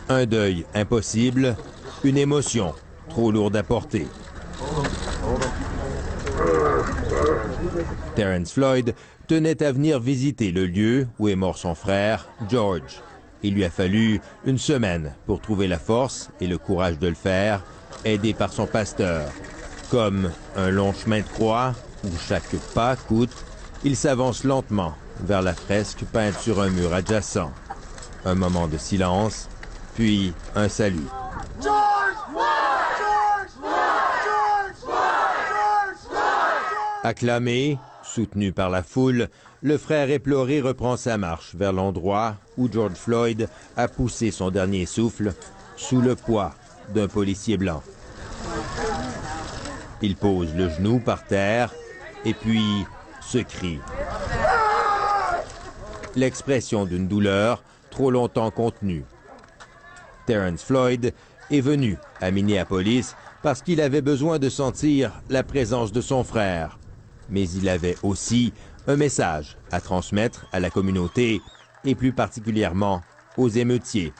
Un deuil impossible, une émotion trop lourde à porter. Terrence Floyd tenait à venir visiter le lieu où est mort son frère, George. Il lui a fallu une semaine pour trouver la force et le courage de le faire, aidé par son pasteur. Comme un long chemin de croix où chaque pas coûte, il s'avance lentement vers la fresque peinte sur un mur adjacent. Un moment de silence, puis un salut. Acclamé, soutenu par la foule, le frère éploré reprend sa marche vers l'endroit où George Floyd a poussé son dernier souffle sous le poids d'un policier blanc. Il pose le genou par terre et puis se crie. L'expression d'une douleur trop longtemps contenue. Terrence Floyd est venu à Minneapolis parce qu'il avait besoin de sentir la présence de son frère. Mais il avait aussi un message à transmettre à la communauté et plus particulièrement aux émeutiers.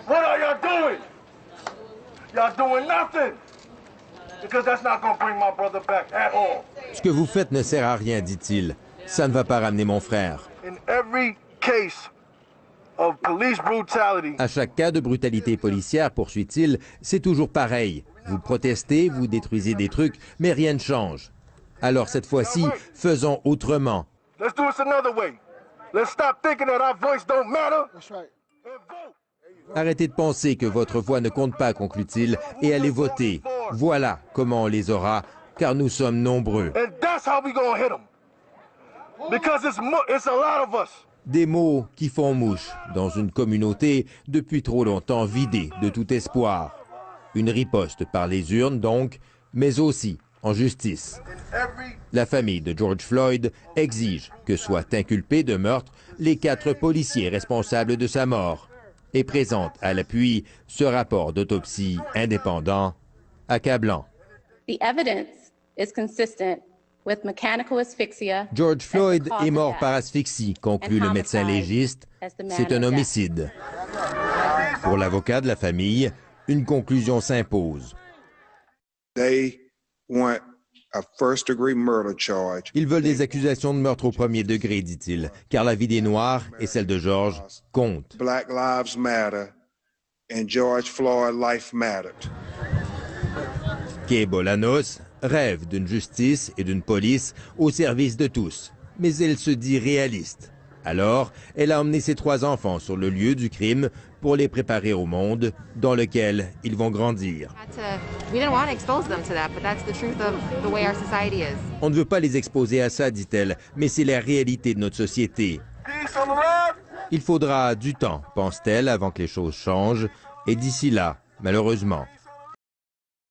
What are y'all doing? Y'all doing nothing. Because that's not going to bring my brother back at all. Ce que vous faites ne sert à rien, dit-il. Ça ne va pas ramener mon frère. In every case of police brutality, à chaque cas de brutalité policière, poursuit-il, c'est toujours pareil. Vous protestez, vous détruisez des trucs, mais rien ne change. Alors cette fois-ci, faisons autrement. let's do this another way. Let's stop thinking that our voice don't matter. That's right. And vote. Arrêtez de penser que votre voix ne compte pas, conclut-il, et allez voter. Voilà comment on les aura, car nous sommes nombreux. And that's how we gonna hit them. Because it's a lot of us. Des mots qui font mouche dans une communauté depuis trop longtemps vidée de tout espoir. Une riposte par les urnes donc, mais aussi en justice. La famille de George Floyd exige que soient inculpés de meurtre les 4 policiers responsables de sa mort et présente à l'appui ce rapport d'autopsie indépendant accablant. The evidence is consistent with mechanical asphyxia. George Floyd est mort par asphyxie, conclut le médecin légiste. C'est un homicide. Pour l'avocat de la famille, une conclusion s'impose. They want a first-degree murder charge. Ils veulent des accusations de meurtre au premier degré, dit-il, car la vie des Noirs et celle de George comptent. Black lives matter and George Floyd life mattered. Kay Bolanos rêve d'une justice et d'une police au service de tous, mais elle se dit réaliste. Alors, elle a emmené ses 3 enfants sur le lieu du crime pour les préparer au monde dans lequel ils vont grandir. On ne veut pas les exposer à ça, dit-elle, mais c'est la réalité de notre société. Il faudra du temps, pense-t-elle, avant que les choses changent, et d'ici là, malheureusement,